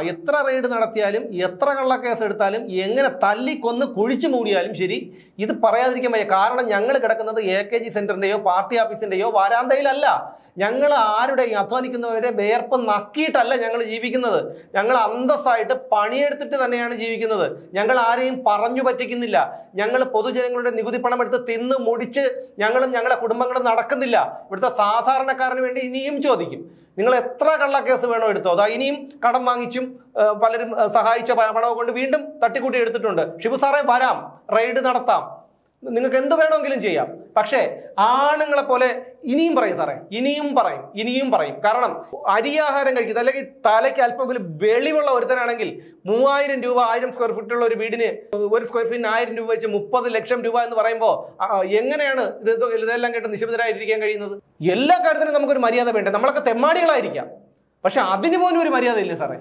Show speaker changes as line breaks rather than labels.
എത്ര റെയ്ഡ് നടത്തിയാലും എത്ര കള്ളക്കേസ് എടുത്താലും എങ്ങനെ തല്ലിക്കൊന്ന് കുഴിച്ചു മൂടിയാലും ശരി ഇത് പറയാതിരിക്കാൻ വയ്യ. കാരണം ഞങ്ങൾ കിടക്കുന്നത് AKG സെന്ററിന്റെയോ പാർട്ടി ഓഫീസിന്റെയോ വാരാന്തയിലല്ല. ഞങ്ങൾ ആരുടെയും അധ്വാനിക്കുന്നവരെ വേർപ്പ് നക്കിയിട്ടല്ല ഞങ്ങൾ ജീവിക്കുന്നത്. ഞങ്ങൾ അന്തസ്സായിട്ട് പണിയെടുത്തിട്ട് തന്നെയാണ് ജീവിക്കുന്നത്. ഞങ്ങൾ ആരെയും പറഞ്ഞു പറ്റിക്കുന്നില്ല. ഞങ്ങൾ പൊതുജനങ്ങളുടെ നികുതി പണം എടുത്ത് തിന്ന് മുടിച്ച് ഞങ്ങളും ഞങ്ങളുടെ കുടുംബങ്ങളും നടക്കുന്നില്ല. ഇവിടുത്തെ സാധാരണക്കാരന് വേണ്ടി ഇനിയും ചോദിക്കും, നിങ്ങൾ എത്ര കള്ളക്കേസ് വേണോ എടുത്തോ. അതാ ഇനിയും കടം വാങ്ങിച്ചും പലരും സഹായിച്ച പണവും കൊണ്ട് വീണ്ടും തട്ടിക്കൂട്ടി എടുത്തിട്ടുണ്ട്. ഷിബു സാറേ വരാം, റെയ്ഡ് നടത്താം, നിങ്ങൾക്ക് എന്ത് വേണമെങ്കിലും ചെയ്യാം. പക്ഷേ ആണുങ്ങളെ പോലെ ഇനിയും പറയും സാറേ, ഇനിയും പറയും. കാരണം അരിയാഹാരം കഴിക്കുന്നത് അല്ലെങ്കിൽ തലയ്ക്ക് അല്പമെങ്കിലും വെളിവുള്ള ഒരുത്തനാണെങ്കിൽ 3000 രൂപ 1000 സ്ക്വയർ ഫീറ്റുള്ള ഒരു വീടിന് ഒരു സ്ക്വയർ ഫീറ്റിന് 1000 രൂപ വെച്ച് 30 ലക്ഷം രൂപ എന്ന് പറയുമ്പോൾ എങ്ങനെയാണ് ഇതെല്ലാം കേട്ട് നിശബ്ദരായിരിക്കാൻ കഴിയുന്നത്? എല്ലാ കാര്യത്തിനും നമുക്കൊരു മര്യാദ വേണ്ടേ? നമ്മളൊക്കെ തെമ്മാടികളായിരിക്കാം, പക്ഷെ അതിന് പോലും ഒരു മര്യാദ ഇല്ലേ സാറേ?